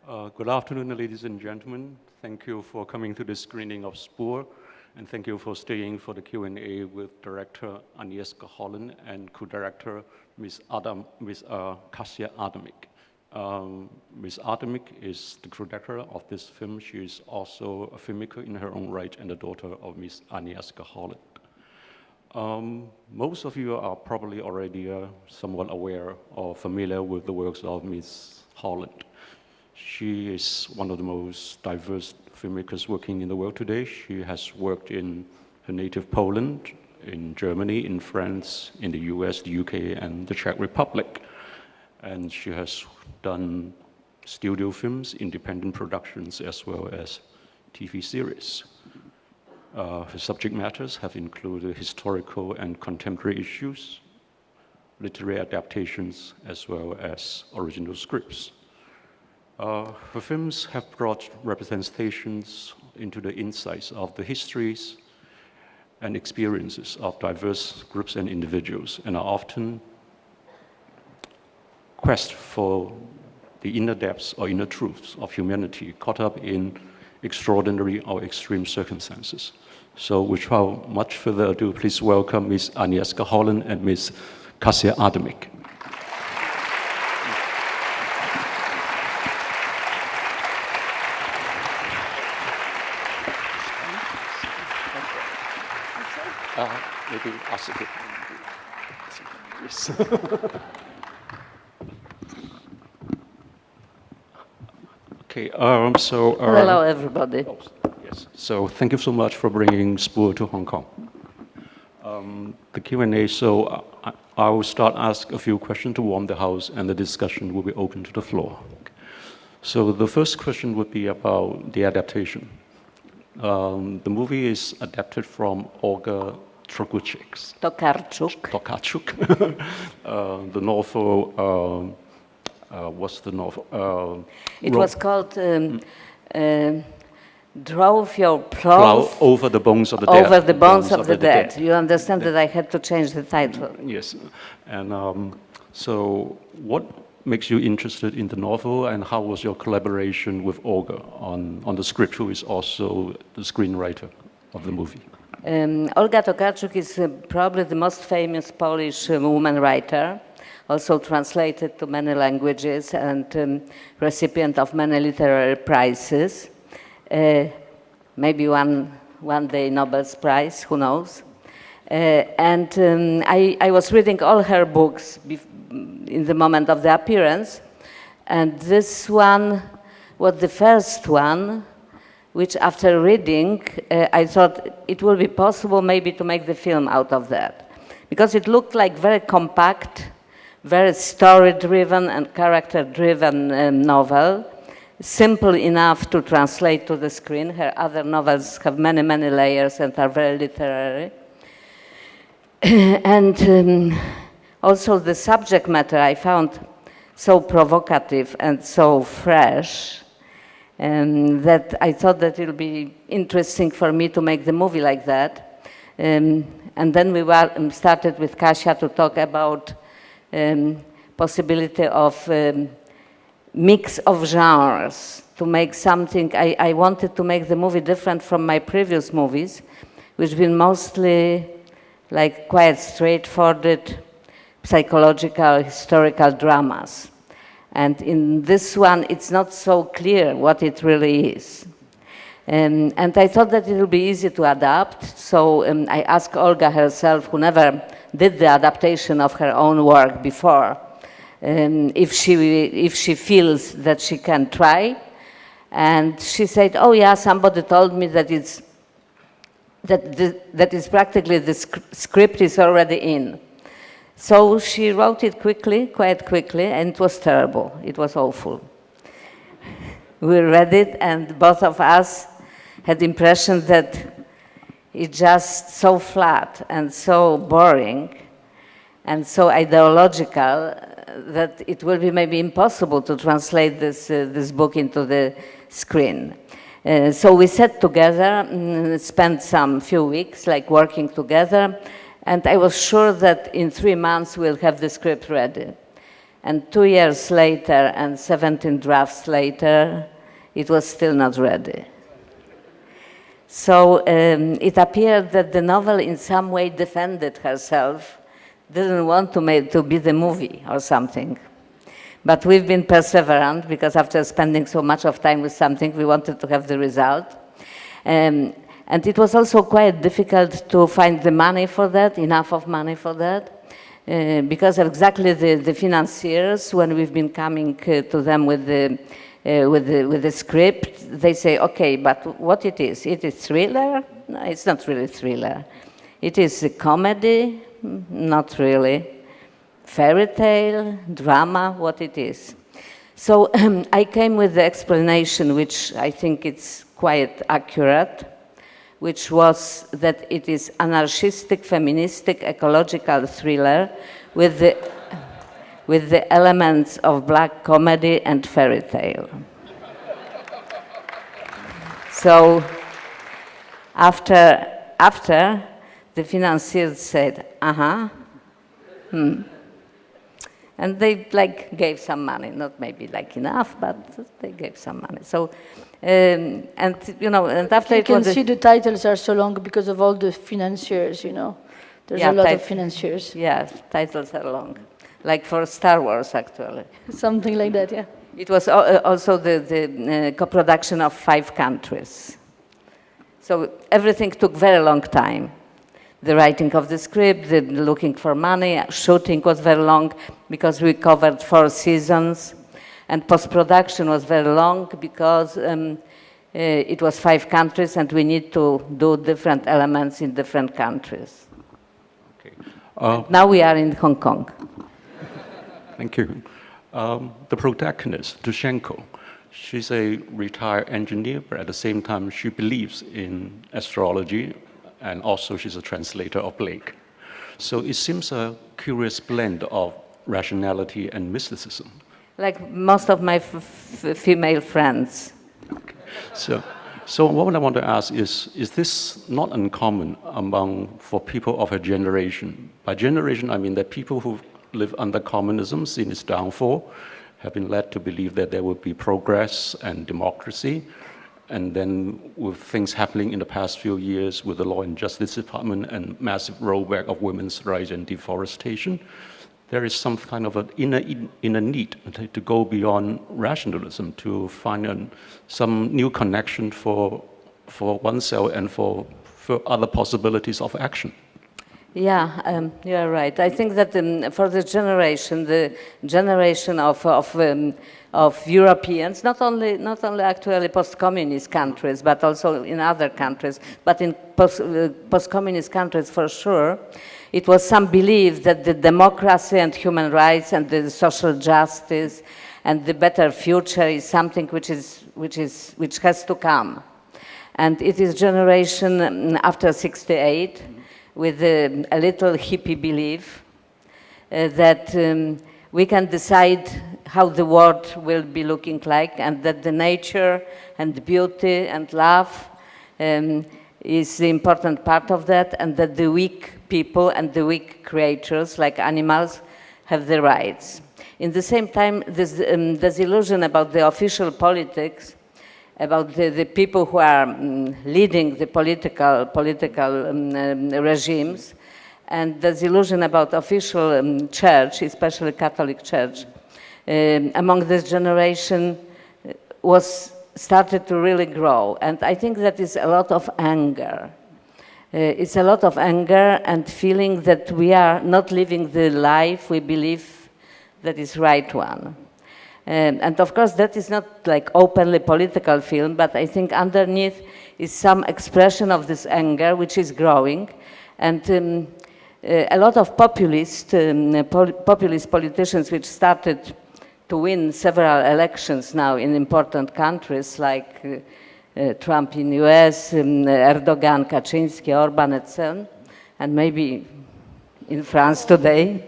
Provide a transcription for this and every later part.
Good afternoon, ladies and gentlemen. Thank you for coming to the screening of Spoor, and thank you for staying for the Q&A with director Agnieszka Holland and co-director Ms. Kasia Adamik. Ms. Adamik is the co-director of this film. She is also a filmmaker in her own right and the daughter of Ms. Agnieszka Holland. Most of you are probably already somewhat aware or familiar with the works of Ms. Holland. She is one of the most diverse filmmakers working in the world today. She has worked in her native Poland, in Germany, in France, in the US, the UK, and the Czech Republic. And she has done studio films, independent productions, as well as TV series. Her subject matters have included historical and contemporary issues, literary adaptations, as well as original scripts. Her films have brought representations into the insights of the histories and experiences of diverse groups and individuals, and are often quest for the inner depths or inner truths of humanity caught up in extraordinary or extreme circumstances. So without much further ado, please welcome Ms. Agnieszka Holland and Ms. Kasia Adamik. Maybe ask it. Yes. Okay. Hello, everybody. Oh, yes. So thank you so much for bringing Spoor to Hong Kong. The Q&A. So I will start ask a few questions to warm the house, and the discussion will be open to the floor. Okay. So the first question would be about the adaptation. The movie is adapted from Olga Tokarczuk. The novel, what's the novel? It was called Drove Your Plow Over the Bones of the Dead. Over the Bones of the Dead. You understand that I had to change the title. Yes. And so what makes you interested in the novel, and how was your collaboration with Olga on the script, who is also the screenwriter of the movie? Olga Tokarczuk is probably the most famous Polish woman writer, also translated to many languages and recipient of many literary prizes. Maybe one day Nobel's Prize, who knows. I was reading all her books in the moment of the appearance, and this one was the first one which after reading, I thought it will be possible maybe to make the film out of that. Because it looked like very compact, very story-driven and character-driven novel, simple enough to translate to the screen. Her other novels have many, many layers and are very literary. And also the subject matter I found so provocative and so fresh, that I thought that it would be interesting for me to make the movie like that. And then we started with Kasia to talk about possibility of mix of genres, to make something. I wanted to make the movie different from my previous movies, which have been mostly like quite straightforward psychological, historical dramas. And in this one, it's not so clear what it really is. And I thought that it would be easy to adapt. So I asked Olga herself, who never did the adaptation of her own work before, if she feels that she can try. And she said, oh yeah, somebody told me that that is practically the script is already in. So she wrote it quickly, quite quickly, and it was terrible. It was awful. We read it, and both of us had the impression that it's just so flat and so boring and so ideological that it will be maybe impossible to translate this book into the screen. So we sat together, spent some few weeks like working together, and I was sure that in 3 months we'll have the script ready. And 2 years later and 17 drafts later, it was still not ready. So it appeared that the novel in some way defended herself, didn't want to be the movie or something. But we've been perseverant because after spending so much of time with something, we wanted to have the result. And it was also quite difficult to find the money for that, enough of money for that. Because of exactly the financiers, when we've been coming to them with the script, they say, okay, but what it is? It is thriller? No, it's not really thriller. It is a comedy? Not really. Fairy tale? Drama? What it is? So I came with the explanation, which I think it's quite accurate, which was that it is anarchistic, feministic, ecological thriller with the elements of black comedy and fairy tale. So after the financiers said, and they gave some money, not maybe enough, but they gave some money. So, and after you can see the titles are so long because of all the financiers, There's a lot of financiers. Yeah, titles are long. Like for Star Wars, actually. Something like that, yeah. It was also the co-production of 5 countries. So everything took very long time. The writing of the script, the looking for money, shooting was very long because we covered 4 seasons. And post-production was very long because it was 5 countries and we need to do different elements in different countries. Okay. Now we are in Hong Kong. Thank you. The protagonist, Dushenko, she's a retired engineer, but at the same time she believes in astrology, and also she's a translator of Blake. So it seems a curious blend of rationality and mysticism. Like most of my female friends. Okay. So what I want to ask is this not uncommon for people of her generation? By generation, I mean that people who live under communism, seen its downfall, have been led to believe that there will be progress and democracy. And then with things happening in the past few years with the Law and Justice Department and massive rollback of women's rights and deforestation, there is some kind of an inner need to go beyond rationalism, to find some new connection for oneself and for other possibilities of action. Yeah, you're right. I think that for the generation of Europeans, not only actually post-communist countries, but also in other countries, but in post-communist countries for sure, it was some belief that the democracy and human rights and the social justice and the better future is something which has to come, and it is generation after '68. With a little hippie belief that we can decide how the world will be looking like, and that the nature and beauty and love is the important part of that, and that the weak people and the weak creatures, like animals, have the rights. In the same time, this illusion about the official politics, about the people who are leading the political regimes, and the illusion about official church, especially Catholic Church, among this generation was started to really grow. And I think that is a lot of anger. It's a lot of anger and feeling that we are not living the life we believe that is right one. And of course, that is not like openly political film, but I think underneath is some expression of this anger, which is growing. And a lot of populist politicians, which started to win several elections now in important countries like Trump in US, Erdogan, Kaczynski, Orban, etc., and maybe in France today,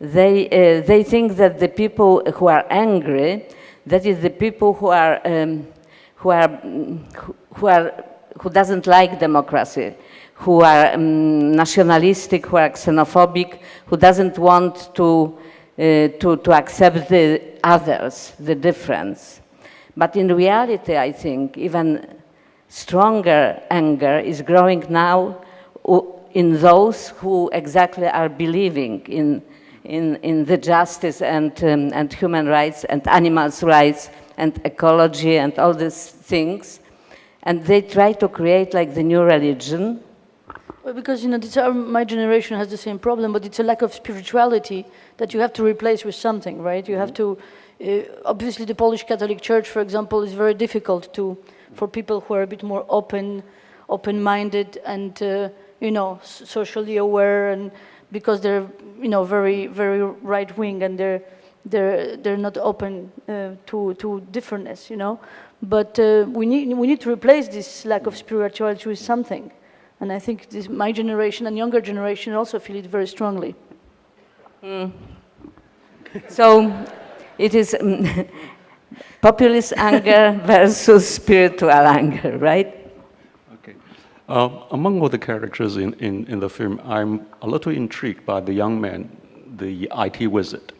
they think that the people who are angry, that is the people who doesn't like democracy, who are nationalistic, who are xenophobic, who doesn't want to accept the others, the difference. But in reality, I think even stronger anger is growing now in those who exactly are believing in the justice and human rights and animals' rights and ecology and all these things. And they try to create like the new religion. Well, because my generation has the same problem, but it's a lack of spirituality that you have to replace with something, right? You have to, obviously the Polish Catholic Church, for example, is very difficult for people who are a bit more open-minded and, socially aware, and because they're, very, very right-wing and they're not open to differentness, But we need to replace this lack of spirituality with something. And I think my generation and younger generation also feel it very strongly. So it is populist anger versus spiritual anger, right? Okay. Among all the characters in the film, I'm a little intrigued by the young man, the IT wizard,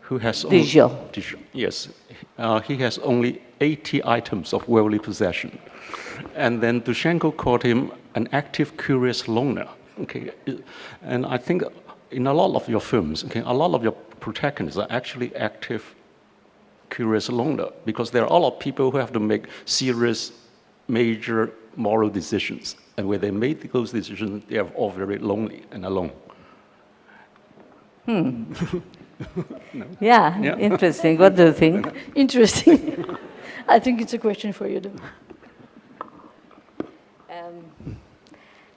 who has Dijó. Yes. He has only 80 items of worldly possession. And then Dushenko called him an active, curious loner. Okay, and I think in a lot of your films, okay, a lot of your protagonists are actually active, curious loner, because there are a lot of people who have to make serious, major moral decisions. And when they make those decisions, they are all very lonely and alone. No. Yeah, interesting. What do you think? Interesting. I think it's a question for you, though.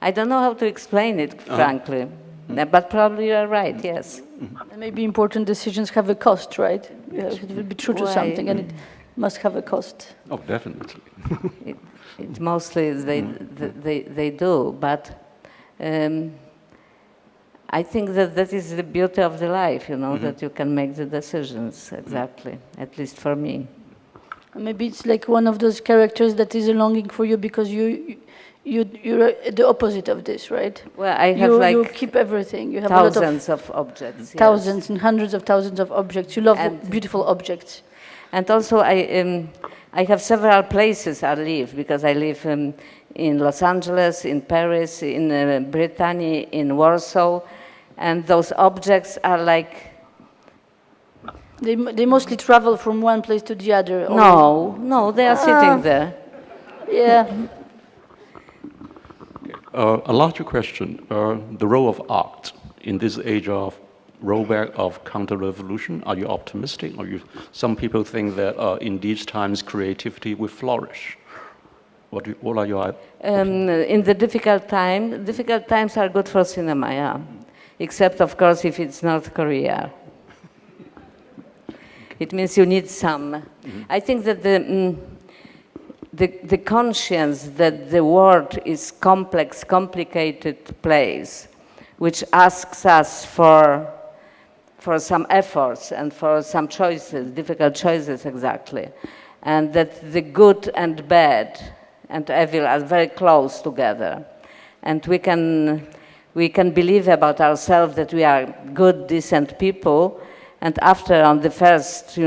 I don't know how to explain it, frankly, but probably you are right, yes. And maybe important decisions have a cost, right? It will be true to something, and it must have a cost. Oh, definitely. It mostly they do, but I think that is the beauty of the life, that you can make the decisions, exactly, at least for me. Maybe it's like one of those characters that is a longing for you because you're the opposite of this, right? Well, I have you keep everything. You have thousands of objects. Thousands and hundreds of thousands of objects. You love beautiful objects. And also I have several places I live, because I live in Los Angeles, in Paris, in Brittany, in Warsaw, and those objects are like... They mostly travel from one place to the other. No, they are sitting there. Yeah. A larger question, the role of art in this age of rollback of counter-revolution. Are you optimistic? Some people think that in these times creativity will flourish. What are your... In the difficult times are good for cinema, yeah. Except, of course, if it's North Korea. It means you need some. I think that the conscience that the world is complex, complicated place, which asks us for some efforts and for some choices, difficult choices exactly, and that the good and bad and evil are very close together, and we can believe about ourselves that we are good, decent people, and after on the first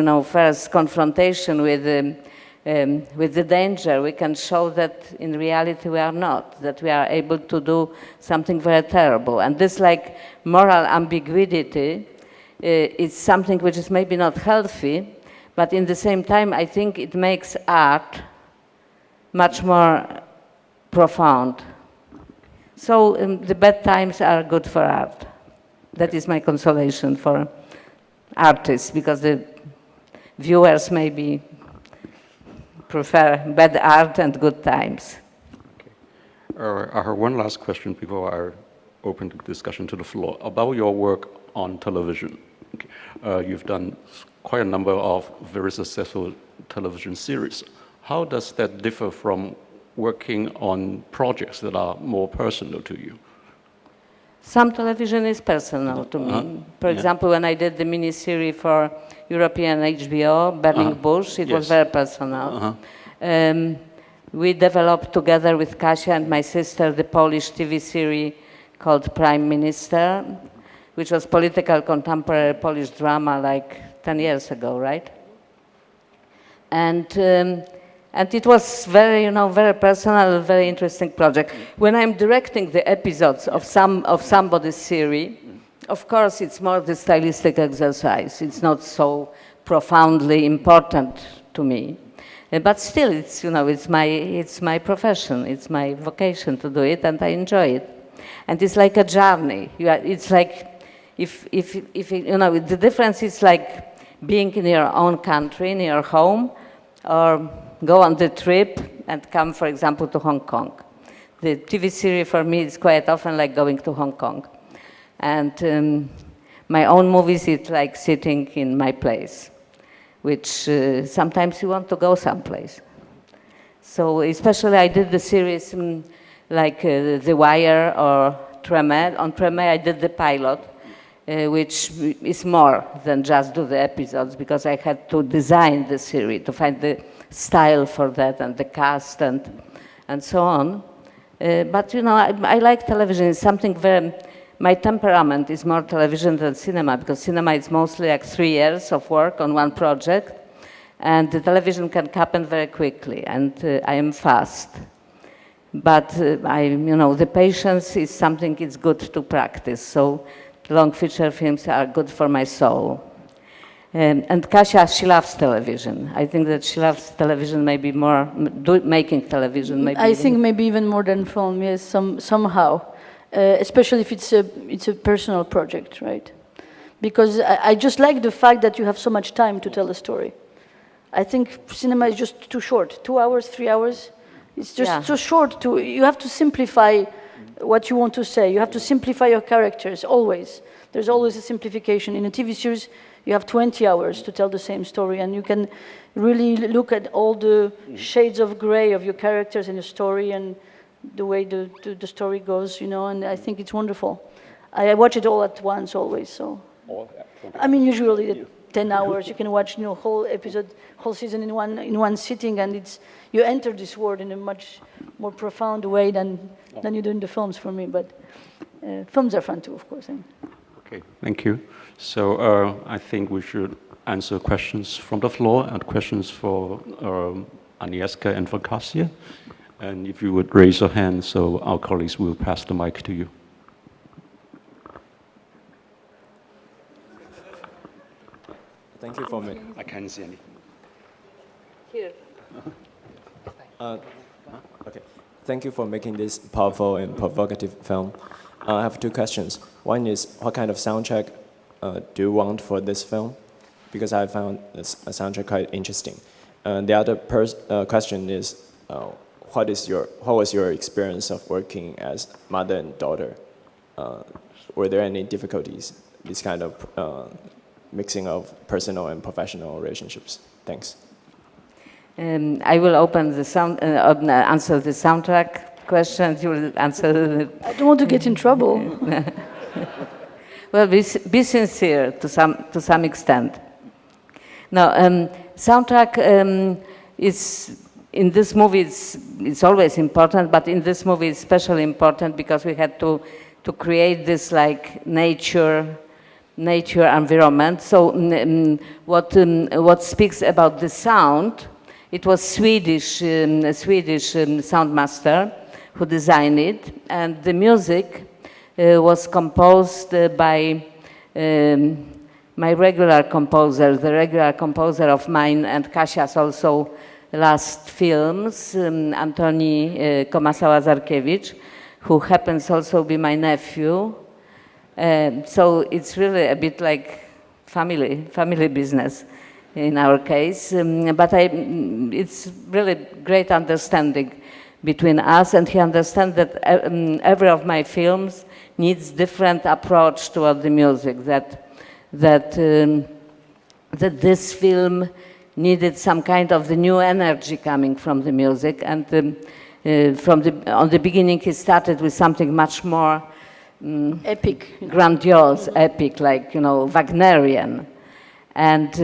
confrontation with the danger, we can show that in reality we are not, that we are able to do something very terrible. And this like moral ambiguity is something which is maybe not healthy, but in the same time I think it makes art much more profound. So the bad times are good for art. That is my consolation for artists, because the viewers maybe prefer bad art and good times. Okay. I have one last question before I open the discussion to the floor about your work on television. Okay. You've done quite a number of very successful television series. How does that differ from working on projects that are more personal to you? Some television is personal to me. For example, when I did the miniseries for European HBO, Burning Bush, it was very personal. we developed together with Kasia and my sister the Polish TV series called Prime Minister, which was political contemporary Polish drama like 10 years ago, right? And it was very, very personal, very interesting project. When I'm directing the episodes of somebody's series, of course, it's more the stylistic exercise. It's not so profoundly important to me. But still, it's my profession, it's my vocation to do it, and I enjoy it. And it's like a journey. It's like, if the difference is like being in your own country, in your home, or go on the trip and come, for example, to Hong Kong. The TV series for me is quite often like going to Hong Kong. And my own movies, it's like sitting in my place, which sometimes you want to go someplace. So especially I did the series like The Wire or Treme. On Treme I did the pilot, which is more than just do the episodes, because I had to design the series, to find the style for that and the cast and so on. But I like television. It's something very, my temperament is more television than cinema, because cinema is mostly like 3 years of work on one project, and the television can happen very quickly, and I am fast. But the patience is something it's good to practice. So long feature films are good for my soul. And Kasia, she loves television. I think that she loves television maybe more, making television maybe. I think maybe even more than film, yes, somehow. Especially if it's a personal project, right? Because I just like the fact that you have so much time to tell a story. I think cinema is just too short. 2 hours, 3 hours. It's just too short. You have to simplify what you want to say. You have to simplify your characters, always. There's always a simplification. In a TV series, you have 20 hours to tell the same story, and you can really look at all the shades of gray of your characters in the story and the way the story goes, and I think it's wonderful. I watch it all at once, always, so. I mean, usually 10 hours, you can watch whole episode, whole season in one sitting, and you enter this world in a much more profound way than you do in the films for me, but films are fun too, of course. Okay, thank you. So I think we should answer questions from the floor and questions for Agnieszka and for Kasia. And if you would raise your hand, so our colleagues will pass the mic to you. Thank you for me. I can't see any. Here. Okay. Thank you for making this powerful and provocative film. I have 2 questions. One is, what kind of soundtrack do you want for this film? Because I found this soundtrack quite interesting. The other question is, what was your experience of working as mother and daughter? Were there any difficulties, this kind of mixing of personal and professional relationships? Thanks. I will answer the soundtrack question. You will answer. I don't want to get in trouble. Well, be sincere to some extent. Now, soundtrack is. In this movie, it's always important, but in this movie, it's especially important because we had to create this like nature environment. So what speaks about the sound? It was Swedish sound master who designed it, and the music was composed by my regular composer, the regular composer of mine and Kasia's also last films, Antoni Komasawa-Zarkiewicz, who happens also be my nephew. So it's really a bit like family business in our case. But it's really great understanding between us, and he understands that every of my films needs different approach toward the music. That this film needed some kind of the new energy coming from the music, and on the beginning he started with something much more epic, grandiose, epic, like Wagnerian, and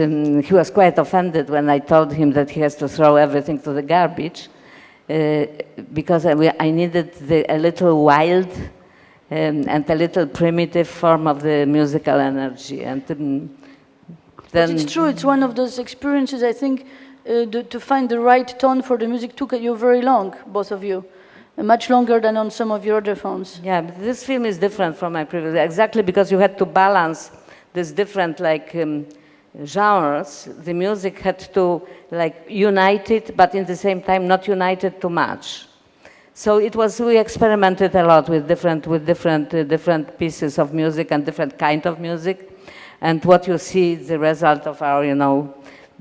he was quite offended when I told him that he has to throw everything to the garbage, because I needed a little wild and a little primitive form of the musical energy. And then it's true, it's one of those experiences, I think, to find the right tone for the music took you very long, both of you. Much longer than on some of your other films. Yeah, but this film is different from my previous, exactly because you had to balance these different genres. The music had to unite it, but in the same time not unite it too much. So we experimented a lot with different pieces of music and different kind of music. And what you see is the result of our,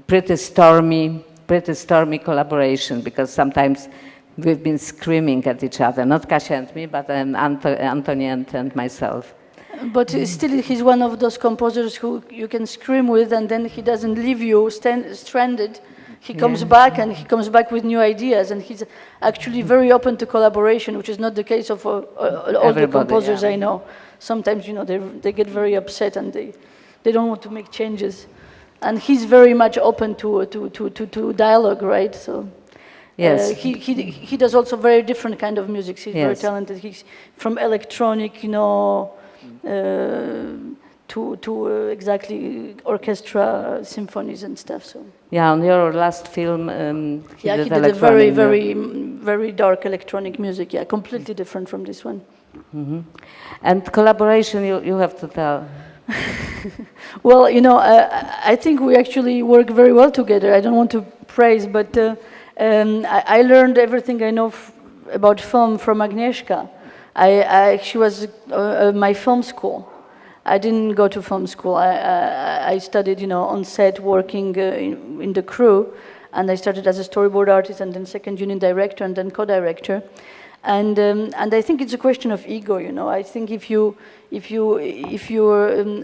pretty stormy collaboration, because sometimes we've been screaming at each other, not Kasia and me, but Anthony and myself. But still, he's one of those composers who you can scream with, and then he doesn't leave you stranded. He comes back, and he comes back with new ideas, and he's actually very open to collaboration, which is not the case of all the composers I know. Sometimes, they get very upset, and they don't want to make changes. And he's very much open to dialogue, right? So. Yes. He does also very different kind of music. He's very talented. He's from electronic, to exactly orchestra, symphonies and stuff. So. Yeah, on your last film, he did a very, very, very dark electronic music. Yeah, completely different from this one. Mm-hmm. And collaboration, you have to tell. Well, I think we actually work very well together. I don't want to praise, but. I learned everything I know about film from Agnieszka. She was my film school. I didn't go to film school. I studied, on set, working in the crew, and I started as a storyboard artist, and then second unit director, and then co-director. And I think it's a question of ego. I think if you're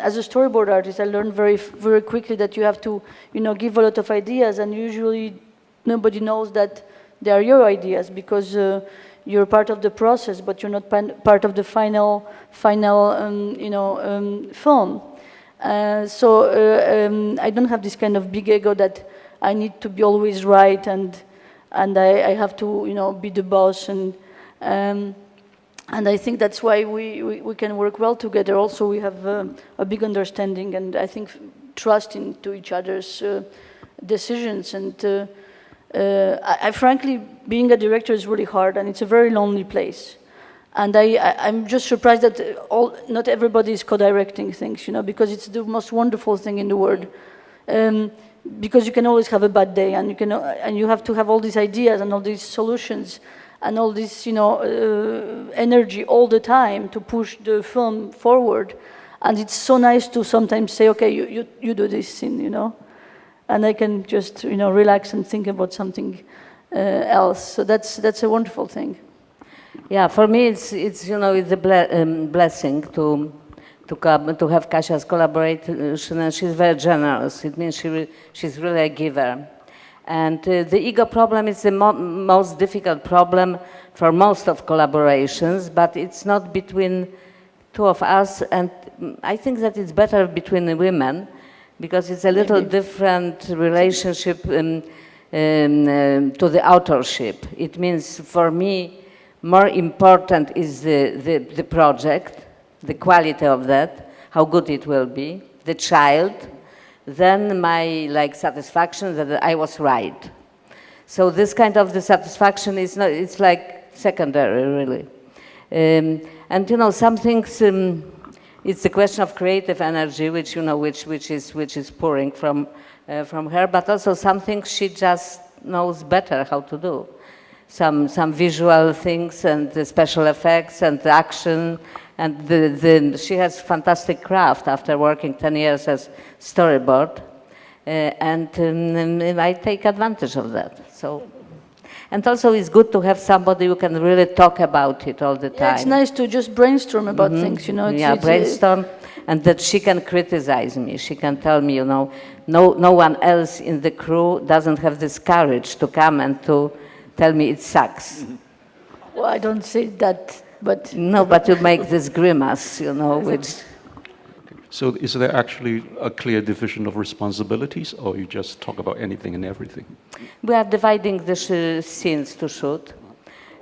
as a storyboard artist, I learned very, very quickly that you have to, give a lot of ideas, and usually. Nobody knows that they are your ideas because you're part of the process, but you're not part of the final film. So I don't have this kind of big ego that I need to be always right and I have to be the boss and I think that's why we can work well together. Also, we have a big understanding and I think trust into each other's decisions and. I frankly, being a director is really hard, and it's a very lonely place. And I'm just surprised that not everybody is co-directing things, because it's the most wonderful thing in the world. Because you can always have a bad day, and you have to have all these ideas and all these solutions and all this, energy all the time to push the film forward. And it's so nice to sometimes say, okay, you do this scene, and I can just, relax and think about something else. So that's a wonderful thing. Yeah, for me, it's it's a blessing to have Kasia's collaboration, and she's very generous. It means she's really a giver. And the ego problem is the most difficult problem for most of collaborations, but it's not between two of us, and I think that it's better between the women, because it's a little different relationship to the authorship. It means for me, more important is the project, the quality of that, how good it will be, the child, then my satisfaction that I was right. So this kind of dissatisfaction is not, it's secondary really. And some things, it's a question of creative energy, which which is pouring from her, but also some things she just knows better how to do. Some visual things and the special effects and the action, and she has fantastic craft after working 10 years as storyboard, and I take advantage of that. So. And also it's good to have somebody who can really talk about it all the time. Yeah, it's nice to just brainstorm about things, brainstorm, and that she can criticize me. She can tell me, no one else in the crew doesn't have this courage to come and to tell me it sucks. Well, I don't say that, but... No, but you make this grimace, which... So is there actually a clear division of responsibilities, or you just talk about anything and everything? We are dividing the scenes to shoot.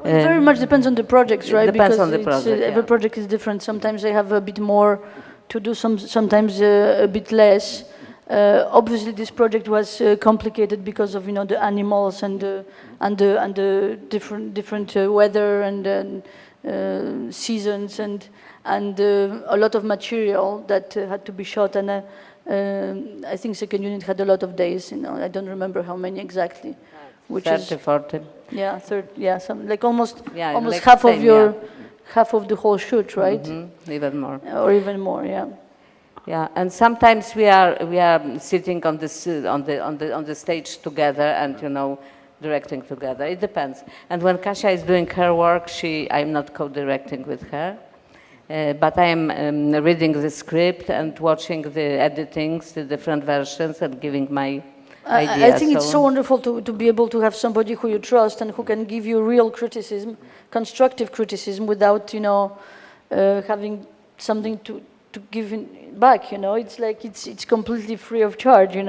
Well, it very much depends on the projects, right? Depends because on the project, every project is different. Sometimes they have a bit more to do, sometimes a bit less. Obviously, this project was complicated because of the animals and the different weather and seasons and a lot of material that had to be shot. And I think second unit had a lot of days. I don't remember how many exactly. Which 30, is 40. Yeah, some like almost like half of same, half of the whole shoot, right? Even more. Or even more, yeah. Yeah, and sometimes we are sitting on the stage together and directing together. It depends. And when Kasia is doing her work, I'm not co-directing with her, but I am reading the script and watching the editings, the different versions, and giving my ideas. I think it's so wonderful to be able to have somebody who you trust and who can give you real criticism, constructive criticism, without having something to give back. It's like it's completely free of charge. You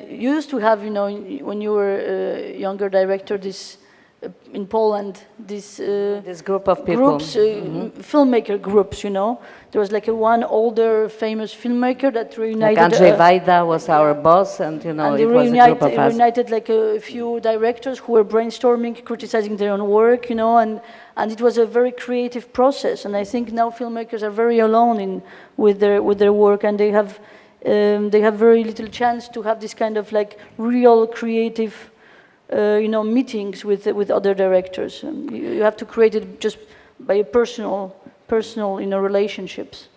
used to have when you were a younger director in Poland this group of people, groups, filmmaker groups. There was like one older famous filmmaker that reunited. Like Andrzej Wajda was our boss, and it was a group of us. Reunited like a few directors who were brainstorming, criticizing their own work, and it was a very creative process. And I think now filmmakers are very alone with their work, and they have very little chance to have this kind of like real creative meetings with other directors. You have to create it just by personal relationships.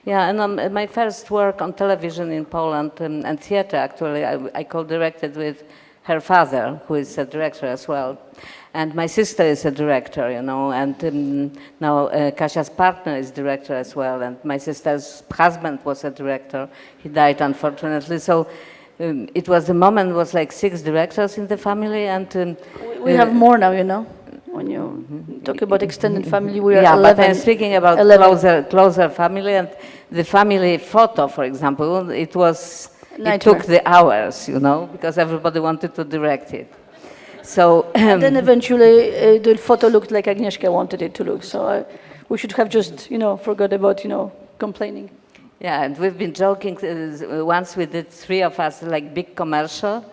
Yeah, and my first work on television in Poland and theater, actually, I co-directed with her father, who is a director as well. And my sister is a director, and now Kasia's partner is director as well, and my sister's husband was a director. He died, unfortunately, so it was the moment, was like 6 directors in the family, and we have more now, when you talk about extended family, we are 11. But I'm speaking about closer family, and the family photo, for example, it took the hours, because everybody wanted to direct it. So and then eventually the photo looked like Agnieszka wanted it to look. So we should have just forgot about complaining. Yeah, and we've been joking. Once we did 3 of us like big commercial,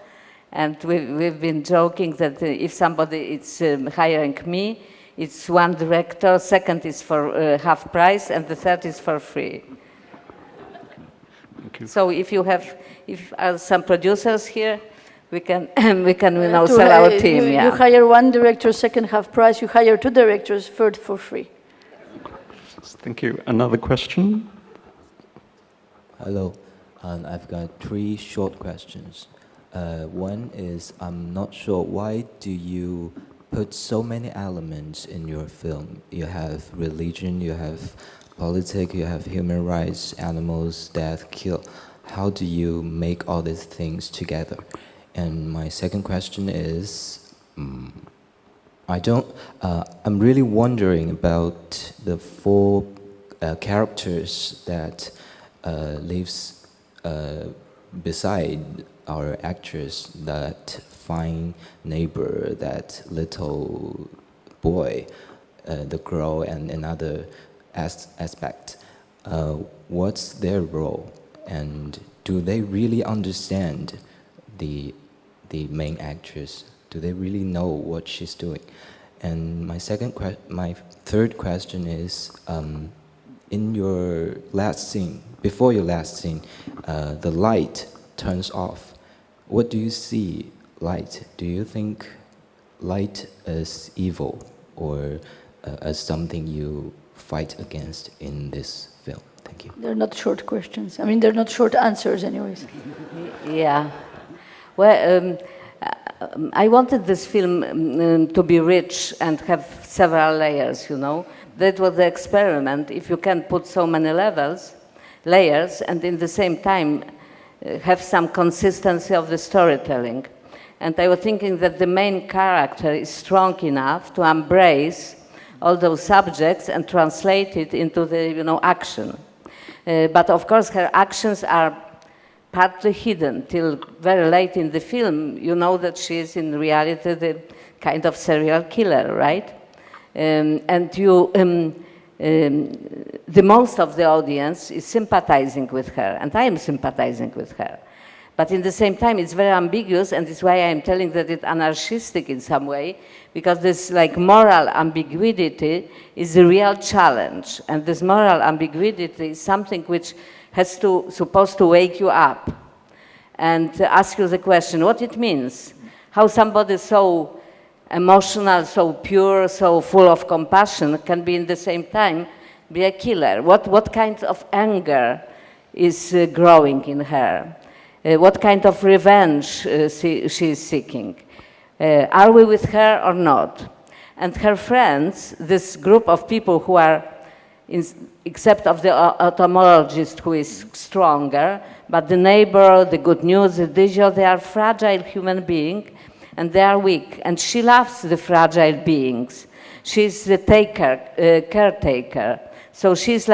and we've been joking that if somebody is hiring me, it's 1 director, second is for half price, and the third is for free. Thank you. So if some producers here, we can sell our team. You hire 1 director, second half price. You hire 2 directors, third for free. Thank you. Another question? Hello, I've got 3 short questions. One is, I'm not sure, why do you put so many elements in your film? You have religion, you have politics, you have human rights, animals, death, kill. How do you make all these things together? And my second question is, I'm really wondering about the 4 characters that lives beside our actress, that fine neighbor, that little boy, the girl, and another aspect. What's their role, and do they really understand the main actress? Do they really know what she's doing? And my third question is, in your last scene, before your last scene, the light turns off. What do you see light? Do you think light is evil, or as something you fight against in this film? Thank you. They're not short questions. I mean, they're not short answers anyways. Yeah. Well, I wanted this film to be rich and have several layers, That was the experiment. If you can put so many layers, and in the same time have some consistency of the storytelling. And I was thinking that the main character is strong enough to embrace all those subjects and translate it into the action. But of course, her actions are partly hidden till very late in the film. You know that she is in reality the kind of serial killer, right? And the most of the audience is sympathizing with her, and I am sympathizing with her. But in the same time, it's very ambiguous, and it's why I'm telling that it's anarchistic in some way, because this moral ambiguity is a real challenge, and this moral ambiguity is something which supposed to wake you up and ask you the question, what it means, how somebody so emotional, so pure, so full of compassion can be in the same time be a killer. What kind of anger is growing in her? What kind of revenge she is seeking? Are we with her or not? And her friends, this group of people who are, except of the ophthalmologist who is stronger, but the neighbor, the good news, the digio, they are fragile human beings, and they are weak. And she loves the fragile beings. She's the caretaker. So she's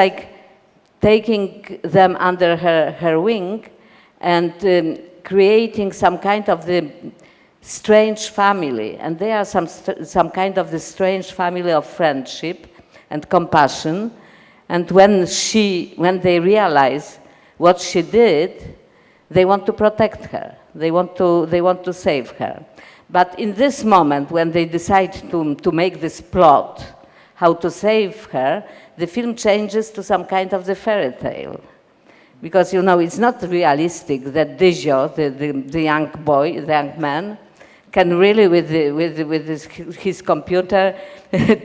taking them under her wing and creating some kind of the strange family. And they are some kind of the strange family of friendship and compassion. And when they realize what she did, they want to protect her. They want to save her. But in this moment, when they decide to make this plot, how to save her, the film changes to some kind of the fairy tale. Because, it's not realistic that Digio, the young boy, the young man, can really, with his computer,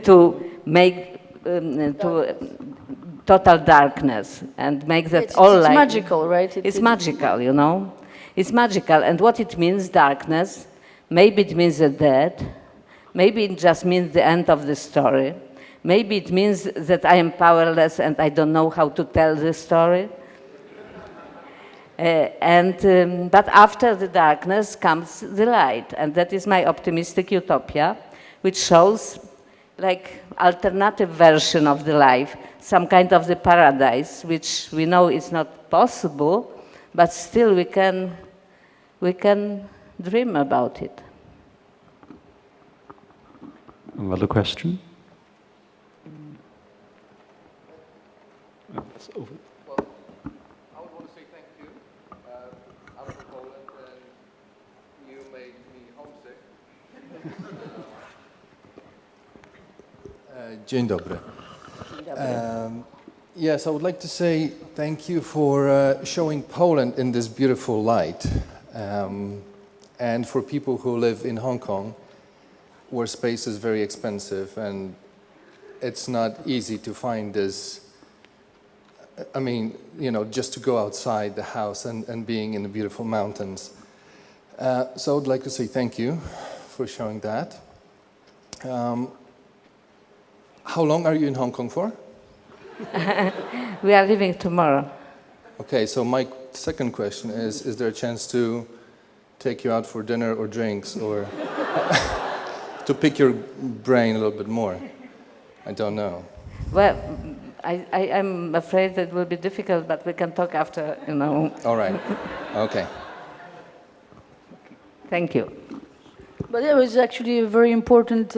to make total darkness and make that it's magical, right? It's magical, It's magical. And what it means, darkness, maybe it means the dead. Maybe it just means the end of the story. Maybe it means that I am powerless and I don't know how to tell the story. But after the darkness comes the light. And that is my optimistic utopia, which shows alternative version of the life, some kind of the paradise, which we know is not possible, but still we can dream about it. Another question? That's over. Well, I would want to say thank you. I'm from Poland, and you made me homesick. Dzień dobry. Yes, I would like to say thank you for showing Poland in this beautiful light. And for people who live in Hong Kong, where space is very expensive and it's not easy to find this, just to go outside the house and being in the beautiful mountains. So I would like to say thank you for showing that. How long are you in Hong Kong for? We are leaving tomorrow. Okay, so my second question is there a chance to take you out for dinner or drinks, or to pick your brain a little bit more? I don't know. Well, I'm afraid that will be difficult, but we can talk after, All right. Okay. Thank you. But it was actually a very important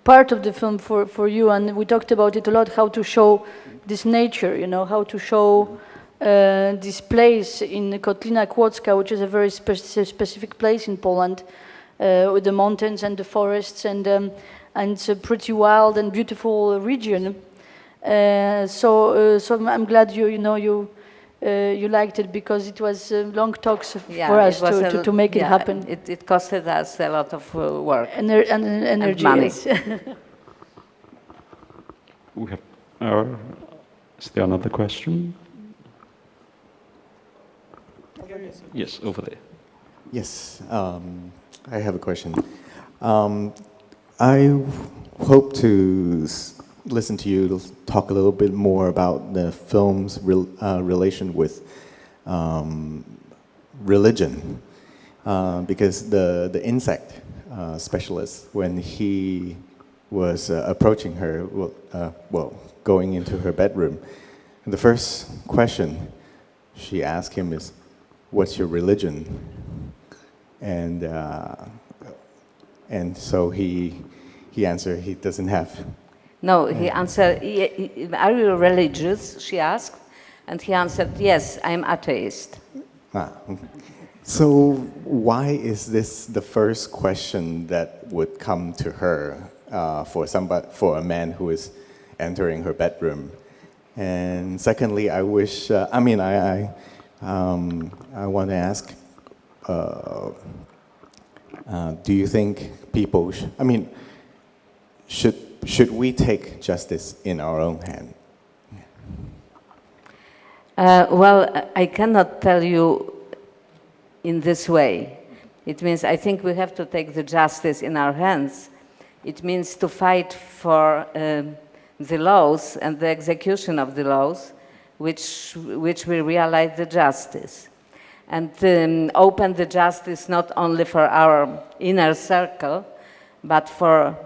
part of the film for you, and we talked about it a lot, how to show this nature, how to show this place in Kotlina Kłodzka, which is a very specific place in Poland, with the mountains and the forests, and it's a pretty wild and beautiful region. So I'm glad you liked it, because it was long talks for us to make it happen. It costed us a lot of work and energy. And money. Yes. We have. Is there another question? Yes, over there. Yes, I have a question. I hope to listen to you talk a little bit more about the film's relation with religion, because the insect specialist, when he was approaching her, going into her bedroom. And the first question she asked him is, "What's your religion?" And so he answered he doesn't have. No, he answered, "Are you religious?" she asked, and he answered, "Yes, I'm atheist." So why is this the first question that would come to her for a man who is entering her bedroom? And secondly, I wish. I want to ask. Do you think people? Should we take justice in our own hand? Well, I cannot tell you in this way. It means I think we have to take the justice in our hands. It means to fight for the laws and the execution of the laws which will realize the justice. And open the justice not only for our inner circle, but for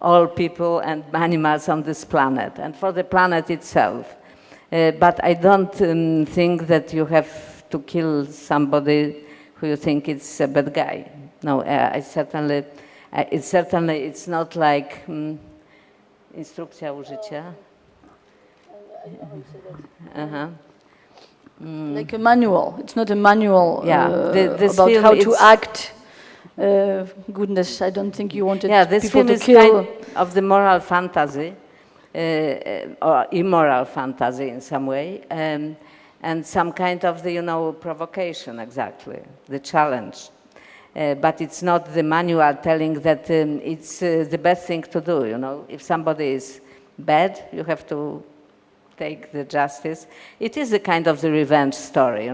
all people and animals on this planet, and for the planet itself. But I don't think that you have to kill somebody who you think is a bad guy. No, it's not like instrukcja użycia. Like a manual. It's not a manual about film, how to act. Goodness, I don't think you wanted this people film to kill. is kind of the moral fantasy, or immoral fantasy in some way, and some kind of the, provocation, exactly, the challenge. But it's not the manual telling that it's the best thing to do, If somebody is bad, you have to take the justice. It is a kind of the revenge story,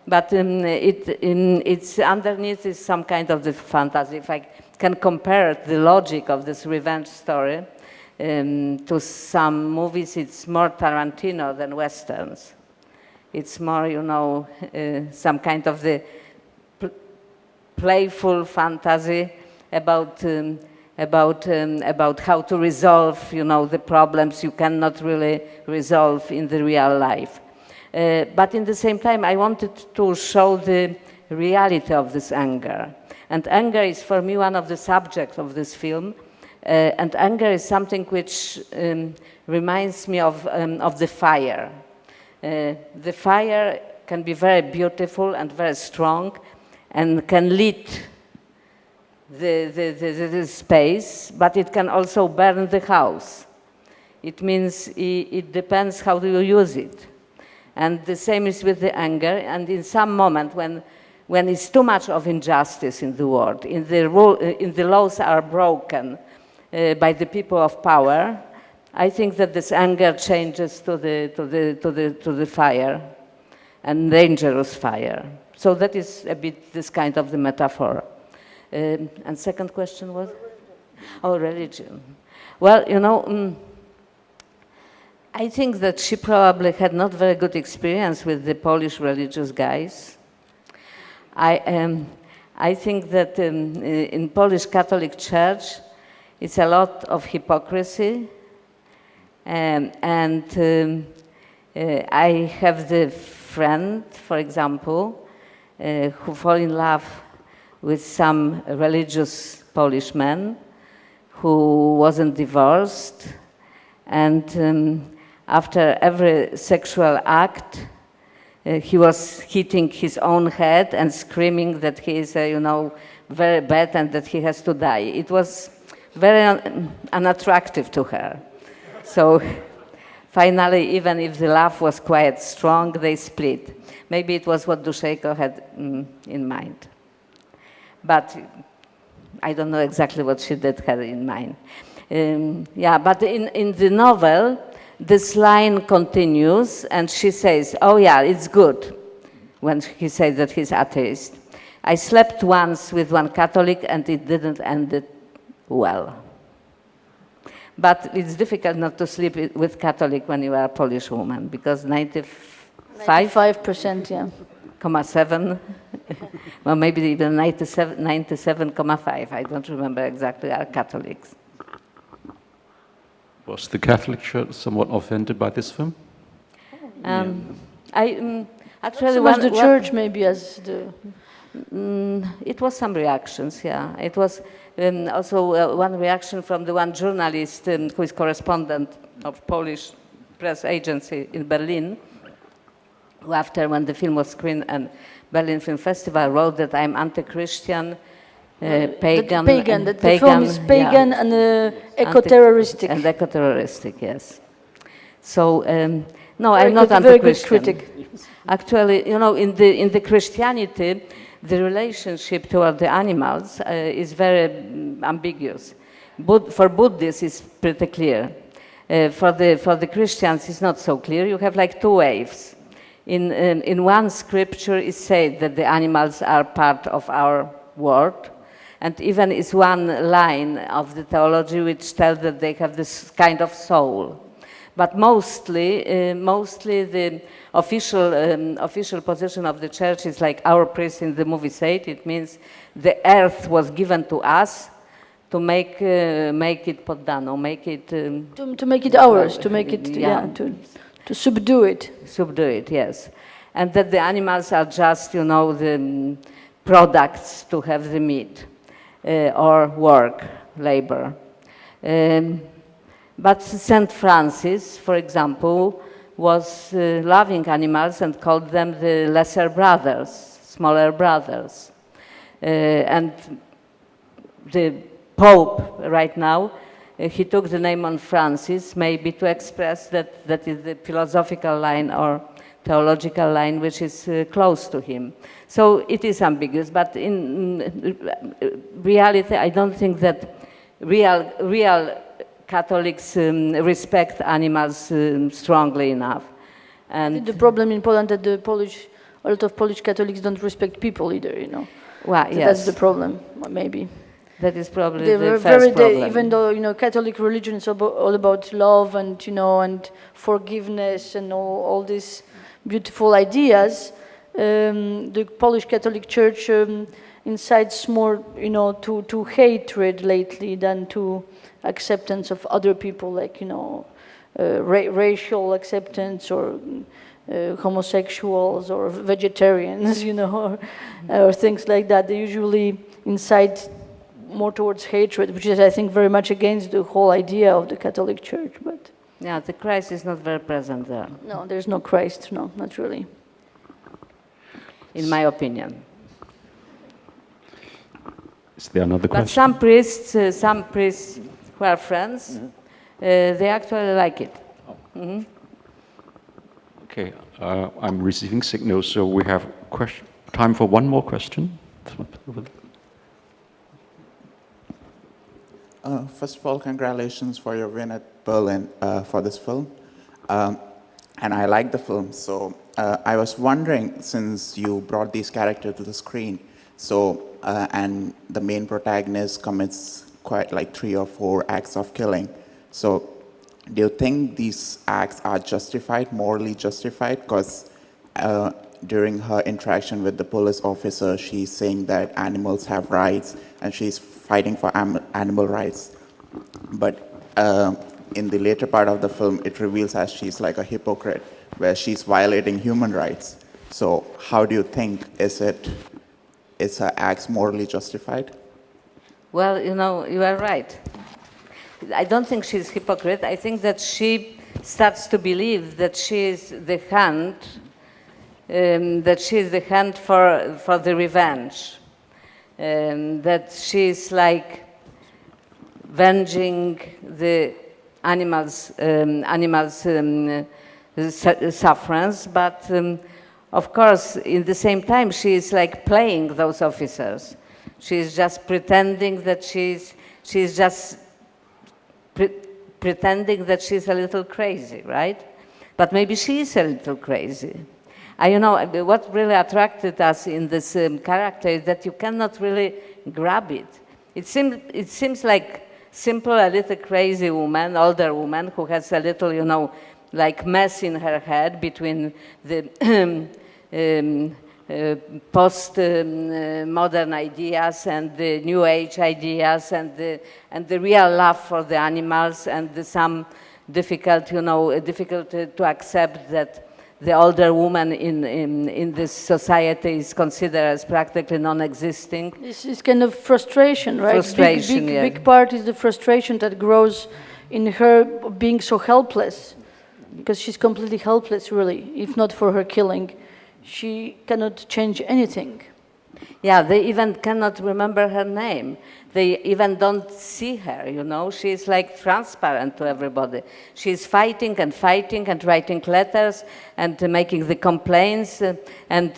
But it's underneath is some kind of the fantasy. If I can compare the logic of this revenge story to some movies, it's more Tarantino than Westerns. It's more, some kind of the playful fantasy about how to resolve, the problems you cannot really resolve in the real life. But in the same time, I wanted to show the reality of this anger. And anger is, for me, one of the subjects of this film. And anger is something which reminds me of the fire. The fire can be very beautiful and very strong and can lead the space, but it can also burn the house. It means it depends how do you use it. And the same is with the anger. And in some moment when it's too much of injustice in the world, in the laws are broken by the people of power, I think that this anger changes to the fire, and dangerous fire. So that is a bit this kind of the metaphor. And second question was? Oh, religion. Well, I think that she probably had not very good experience with the Polish religious guys. I think that in Polish Catholic Church, it's a lot of hypocrisy. I have the friend, for example, who fall in love with some religious Polish man who wasn't divorced, and after every sexual act, he was hitting his own head and screaming that he is, very bad and that he has to die. It was very unattractive to her. So finally, even if the love was quite strong, they split. Maybe it was what Duszejko had in mind. But I don't know exactly what she did have in mind. But in the novel, this line continues, and she says, "Oh yeah, it's good," when he says that he's atheist. "I slept once with one Catholic, and it didn't end well." But it's difficult not to sleep with Catholic when you are a Polish woman, because 95%, yeah. 7, well, maybe even 97.5, I don't remember exactly, are Catholics. Was the Catholic Church somewhat offended by this film? Actually, was the church maybe as the... It was some reactions, yeah. It was also one reaction from the one journalist who is correspondent of Polish press agency in Berlin, who after when the film was screened at Berlin Film Festival wrote that I'm anti-Christian, pagan. That the film is pagan, yeah, and eco-terroristic. And eco-terroristic, yes. So, no, very I'm not good, anti-Christian. Very good critic. Actually, you know, in the Christianity, the relationship toward the animals is very ambiguous. For Buddhists, it's pretty clear. For the Christians, it's not so clear. You have like two waves. In one scripture, it said that the animals are part of our world, and even is one line of the theology which tells that they have this kind of soul. But mostly the official position of the church is like our priest in the movie said. It means the earth was given to us to make it poddano, make it to make it ours, to make it to subdue it. Subdue it, yes, and that the animals are just the products to have the meat or work, labor. But Saint Francis, for example, was loving animals and called them the lesser brothers, smaller brothers. And the Pope right now, he took the name on Francis maybe to express that is the philosophical line or theological line which is close to him. So it is ambiguous, but in reality I don't think that real Catholics respect animals strongly enough. And the problem in Poland that a lot of Polish Catholics don't respect people either, you know. Well, so yes. That's the problem, maybe. That is probably the first problem. Even though Catholic religion is all about love and and forgiveness and all these beautiful ideas, the Polish Catholic Church incites more to hatred lately than to acceptance of other people, like racial acceptance or homosexuals or vegetarians, or things like that. They usually incite more towards hatred, which is, I think, very much against the whole idea of the Catholic Church. But yeah, the Christ is not very present there. No, there's no Christ. No, not really. In my opinion. Is there another question? But some priests who are friends, they actually like it. Mm-hmm. Okay, I'm receiving signals, so we have time for one more question. First of all, congratulations for your win at Berlin for this film. And I like the film, so I was wondering, since you brought these characters to the screen, and the main protagonist commits quite like 3 or 4 acts of killing. So do you think these acts are justified, morally justified? Because during her interaction with the police officer, she's saying that animals have rights and she's fighting for animal rights. But in the later part of the film, it reveals as she's like a hypocrite, where she's violating human rights. So how do you think, is her acts morally justified? Well, you are right. I don't think she's hypocrite. I think that she starts to believe that she is the hand, for the revenge, that she is like venging the animals' sufferance, but of course, in the same time, she is like playing those officers. She is just pretending that pretending that she's a little crazy, right? But maybe she is a little crazy. What really attracted us in this character is that you cannot really grab it. It seems like a little crazy woman, older woman, who has a little, like mess in her head between the post-modern ideas and the New Age ideas and the real love for the animals and some difficult, difficult to accept that the older woman in this society is considered as practically non-existing. This is kind of frustration, right? Frustration, big part is the frustration that grows in her being so helpless, because she's completely helpless, really, if not for her killing. She cannot change anything. Yeah, they even cannot remember her name. They even don't see her, She's like transparent to everybody. She's fighting and writing letters and making the complaints and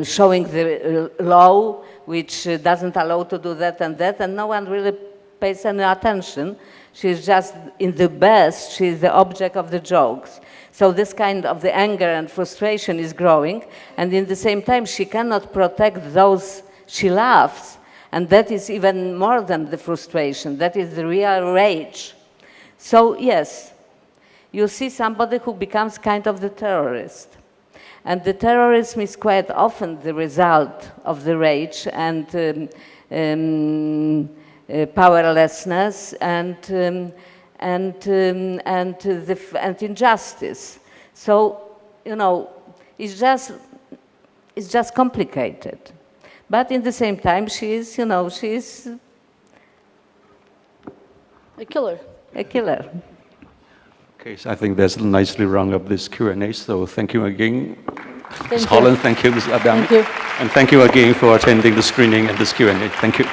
showing the law, which doesn't allow to do that, and no one really pays any attention. She's just, in the best, she's the object of the jokes. So this kind of the anger and frustration is growing, and in the same time, she cannot protect those she loves. And that is even more than the frustration. That is the real rage. So yes, you see somebody who becomes kind of the terrorist. And the terrorism is quite often the result of the rage and powerlessness and injustice. So, it's just complicated. But in the same time, she is a killer. A killer. Okay, so I think that's nicely round up this Q&A. So thank you again, Thank Ms. you. Holland. Thank you, Ms. Adamik. Thank you. And thank you again for attending the screening and this Q&A. Thank you.